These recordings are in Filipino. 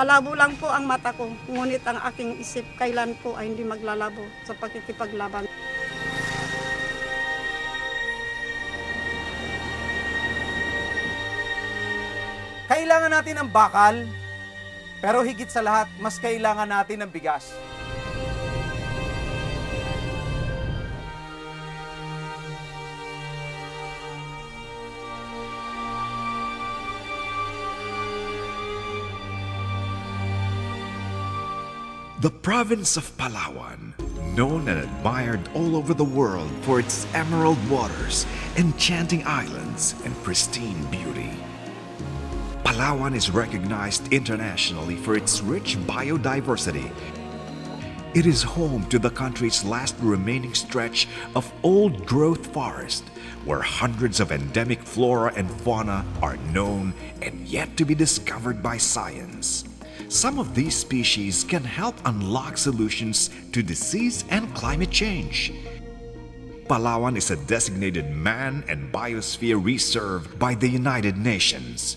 malabo lang po ang mata ko, ngunit ang aking isip kailan po ay hindi maglalabo sa pagkikipaglaban. Kailangan natin ang bakal, pero higit sa lahat, mas kailangan natin ang bigas. The province of Palawan, known and admired all over the world for its emerald waters, enchanting islands, and pristine beauty. Palawan is recognized internationally for its rich biodiversity. It is home to the country's last remaining stretch of old-growth forest, where hundreds of endemic flora and fauna are known and yet to be discovered by science. Some of these species can help unlock solutions to disease and climate change. Palawan is a designated Man and Biosphere Reserve by the United Nations.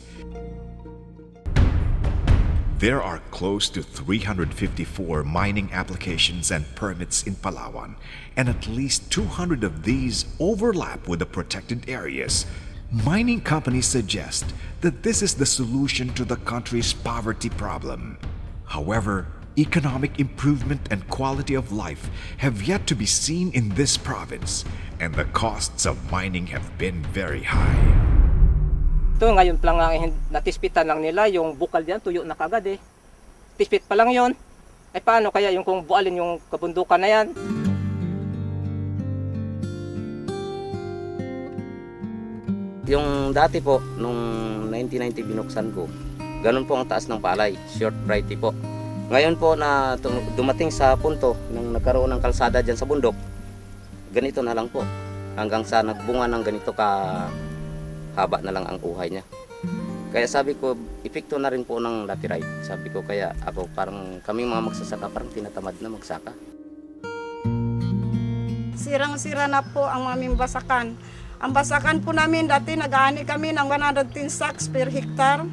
There are close to 354 mining applications and permits in Palawan, and at least 200 of these overlap with the protected areas. Mining companies suggest that this is the solution to the country's poverty problem. However, economic improvement and quality of life have yet to be seen in this province, and the costs of mining have been very high. Ito ngayon pa lang natispitan lang nila yung bukal diyan, tuyo na kagad eh. Tispit pa lang yon. Ay paano kaya yung kung bualin yung kabundukan na yan? Yung dati po, nung 1990 binuksan ko, ganun po ang taas ng palay, short variety po. Ngayon po na dumating sa punto nang nagkaroon ng kalsada dyan sa bundok, ganito na lang po. Hanggang sa nagbunga ng ganito ka haba na lang ang uhay niya. Kaya sabi ko, epekto na rin po ng laterite. Sabi ko, kaya ako parang kaming mga magsasaka parang tinatamad na magsaka. Sirang-sira na po ang aming basakan. Ang basakan po namin, dati nag-aani kami ng 110 sacks per hektar.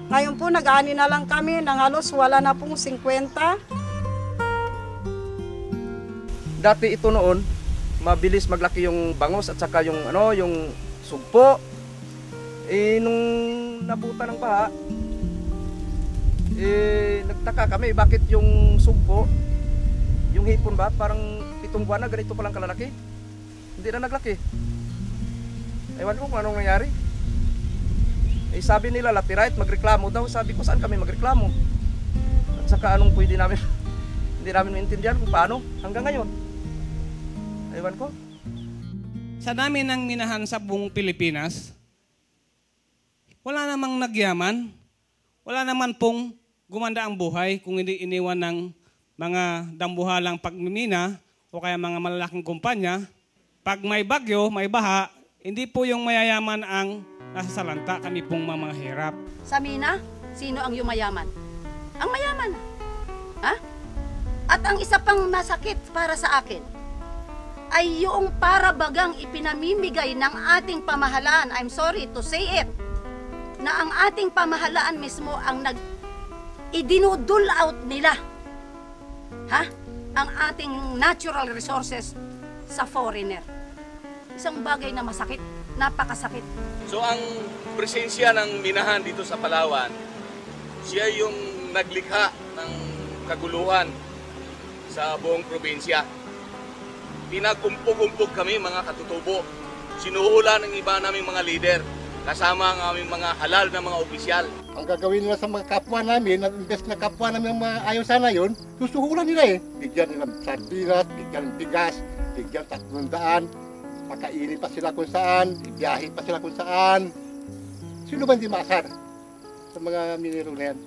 Ngayon po nag-aani na lang kami ng halos wala na pong 50. Dati ito noon, mabilis maglaki yung bangos at saka yung yung sugpo. Nung nabuta ng baha, nagtaka kami bakit yung sugpo, yung hipon ba, parang 7 buwan na ganito palang kalalaki. Hindi na naglaki. Ewan ko kung anong nangyari. Sabi nila laterite, magreklamo daw. Sabi ko, saan kami magreklamo? At saka anong pwede namin, hindi namin maintindihan kung paano hanggang ngayon. Ewan ko. Sa dami ng minahan sa buong Pilipinas, wala namang nagyaman, wala naman pong gumanda ang buhay kung hindi iniwan ng mga dambuhalang pagmimina o kaya mga malalaking kumpanya. Pag may bagyo, may baha, hindi po yung mayayaman ang nasa salanta, kami pong mga hirap. Sa mina, sino ang yumayaman? Ang mayaman. Ha? At ang isa pang masakit para sa akin ay yung para bagang ipinamimigay ng ating pamahalaan, I'm sorry to say it, na ang ating pamahalaan mismo ang idinudul out nila, ang ating natural resources sa foreigner. Isang bagay na masakit, napakasakit. So ang presensya ng minahan dito sa Palawan, siya yung naglikha ng kaguluhan sa buong probinsya. Pinagumpog-umpog kami mga katutubo. Sinuhula ng iba naming mga leader, kasama ang aming mga halal na mga opisyal. Ang gagawin nila sa mga kapwa namin, imbes na kapwa namin ang mga ayaw sana yun, susuhulan nila eh. Bigyan nila sardinas, bigyan ng bigas, bigyan 300, pakainin pa sila kung saan, ibiyahin pa sila kung saan. Sino ba hindi maasar sa mga minero na yan?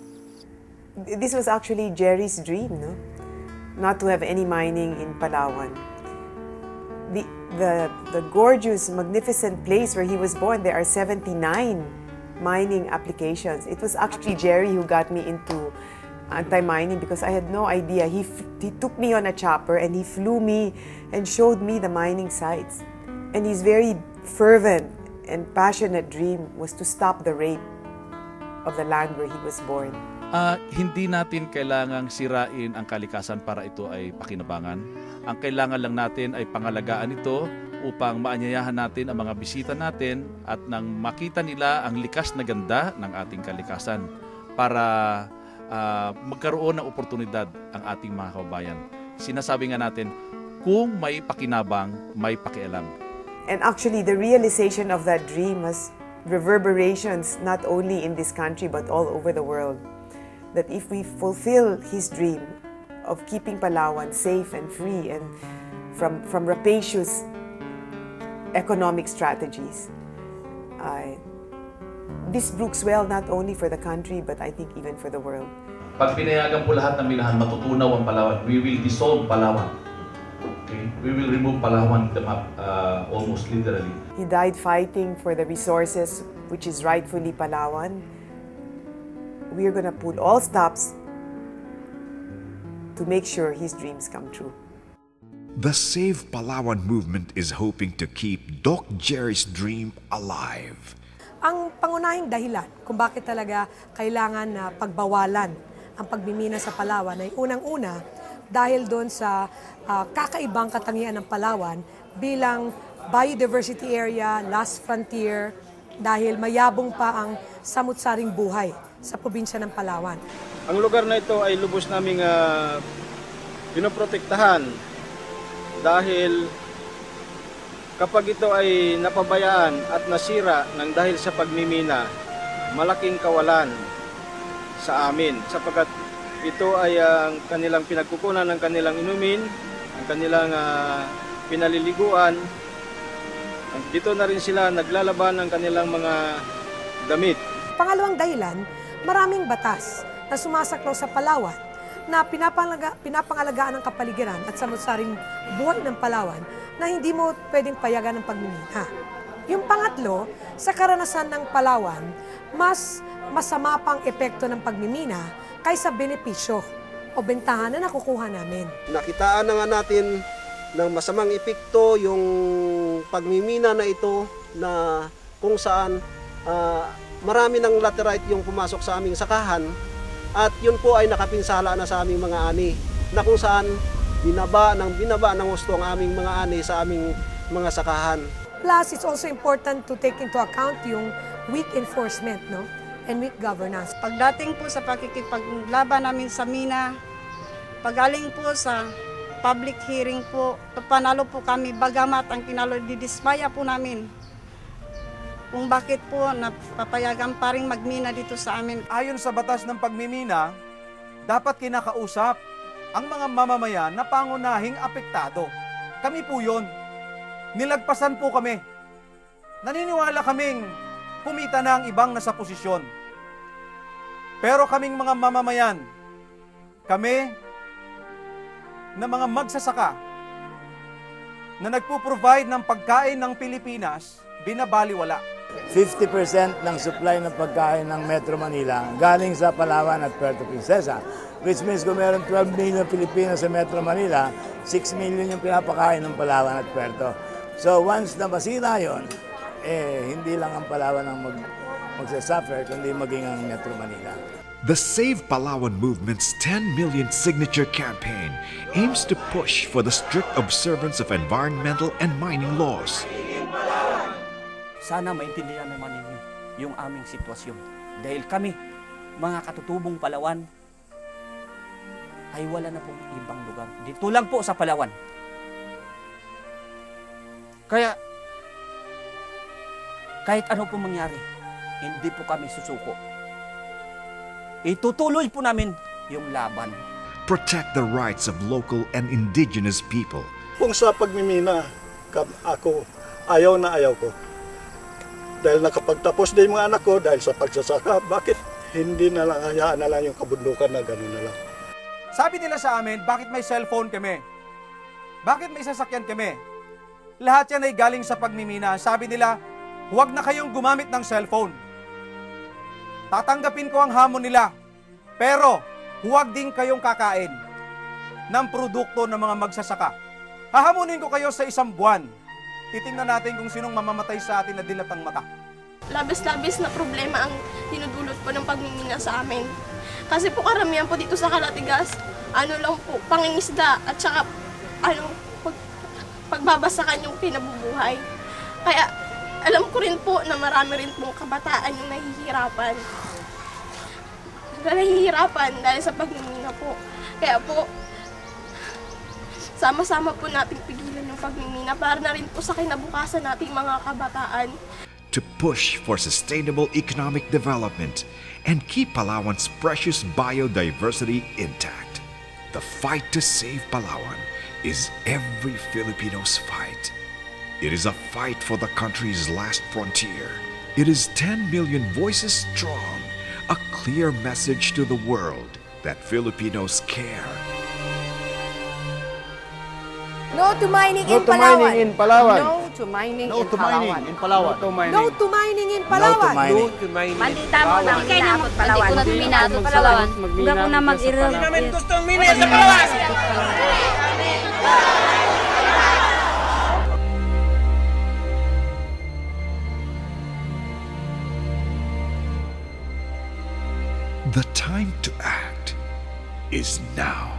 This was actually Jerry's dream, no? Not to have any mining in Palawan. The gorgeous, magnificent place where he was born, there are 79 mining applications. It was actually Jerry who got me into anti-mining because I had no idea. He took me on a chopper and he flew me and showed me the mining sites. And his very fervent and passionate dream was to stop the rape of the land where he was born. Hindi natin kailangang sirain ang kalikasan para ito ay pakinabangan. Ang kailangan lang natin ay pangalagaan ito upang maanyayahan natin ang mga bisita natin at nang makita nila ang likas na ganda ng ating kalikasan para magkaroon ng oportunidad ang ating mga kababayan. Sinasabi nga natin, kung may pakinabang, may pakialam. And actually, the realization of that dream has reverberations not only in this country but all over the world. That if we fulfill his dream of keeping Palawan safe and free and from rapacious economic strategies, this brooks well not only for the country but I think even for the world. Pag pinayagan po lahat ng minahan, matutunaw ang Palawan. We will dissolve Palawan. Okay? We will remove Palawan the map almost literally. He died fighting for the resources which is rightfully Palawan. We are going to put all stops to make sure his dreams come true. The Save Palawan movement is hoping to keep Doc Jerry's dream alive. Ang pangunahing dahilan kung bakit talaga kailangan na pagbawalan ang pagmimina sa Palawan ay unang-una dahil doon sa kakaibang katangian ng Palawan bilang biodiversity area, last frontier, dahil mayabong pa ang samut-saring buhay sa probinsya ng Palawan. Ang lugar na ito ay lubos naming pinoprotektahan dahil kapag ito ay napabayaan at nasira ng dahil sa pagmimina, malaking kawalan sa amin sapagkat ito ay ang kanilang pinagkukunan ng kanilang inumin, ang kanilang pinaliliguan. Dito na rin sila naglalaban ng kanilang mga damit. Pangalawang dahilan, maraming batas na sumasaklaw sa Palawan na pinapangalagaan ng kapaligiran at samut-saring buhay ng Palawan na hindi mo pwedeng payagan ng pagmimina. Yung pangatlo, sa karanasan ng Palawan, mas masama pang epekto ng pagmimina kaysa benepisyo o bentahan na nakukuha namin. Nakitaan na nga natin ng masamang epekto yung pagmimina na ito na kung saan marami ng laterite yung pumasok sa aming sakahan at yun po ay nakapinsala na sa aming mga ani na kung saan binaba ng gusto ang aming mga ani sa aming mga sakahan. Plus, it's also important to take into account yung weak enforcement, no? And weak governance. Pagdating po sa pakikipaglaban namin sa mina, pagaling po sa public hearing po, panalo po kami, bagamat ang didismaya po namin kung bakit po napapayagan pa rin magmina dito sa amin. Ayon sa batas ng pagmimina, dapat kinakausap ang mga mamamayan na pangunahing apektado. Kami po yun. Nilagpasan po kami. Naniniwala kaming kumita na ang ibang nasa posisyon. Pero kaming mga mamamayan, kami na mga magsasaka na nagpo-provide ng pagkain ng Pilipinas, binabaliwala. 50% ng supply ng pagkain ng Metro Manila galing sa Palawan at Puerto Princesa. Which means kung meron 12 million Pilipinos sa Metro Manila, 6 million yung pinapakain ng Palawan at Puerto. So once na masira yun, hindi lang ang Palawan ang magsasuffer, kundi maging ang Metro Manila. The Save Palawan movement's 10 million signature campaign aims to push for the strict observance of environmental and mining laws. Sana maintindihan naman ninyo yung aming sitwasyon. Dahil kami, mga katutubong Palawan, ay wala na pong ibang lugar. Dito lang po sa Palawan. Kaya, kahit ano po mangyari, hindi po kami susuko. Itutuloy po namin yung laban. Protect the rights of local and indigenous people. Kung sa pagmimina, ako, ayaw na ayaw ko. Dahil nakapagtapos din mga anak ko dahil sa pagsasaka, bakit hindi na lang hayaan na lang yung kabundukan na gano'n na lang? Sabi nila sa amin, bakit may cellphone kami? Bakit may sasakyan kami? Lahat yan ay galing sa pagmimina. Sabi nila, huwag na kayong gumamit ng cellphone. Tatanggapin ko ang hamon nila. Pero, huwag din kayong kakain ng produkto ng mga magsasaka. Hahamunin ko kayo sa 1 buwan. Titingnan natin kung sinong mamamatay sa atin na dilat ang mata. Labis-labis na problema ang dinudulot po ng pagmimina sa amin. Kasi po karamihan po dito sa Kalatigas, ano lang po, pangingisda at saka pagbabasakan yung kinabubuhay. Kaya alam ko rin po na marami rin pong kabataan yung nahihirapan. Dahil sa pagmimina po. Kaya po, sama-sama po natin pigilan yung pagmimina para na rin po sa kinabukasan nating mga kabataan. To push for sustainable economic development and keep Palawan's precious biodiversity intact. The fight to save Palawan is every Filipino's fight. It is a fight for the country's last frontier. It is 10 million voices strong, a clear message to the world that Filipinos care. No to mining in Palawan. No to mining in Palawan. No to mining in Palawan. Maldita mo na minado Palawan. Hindi ko na minado Palawan. Huwag ako na mag-irog. Hindi namin gustong minado sa Palawan. The time to act is now.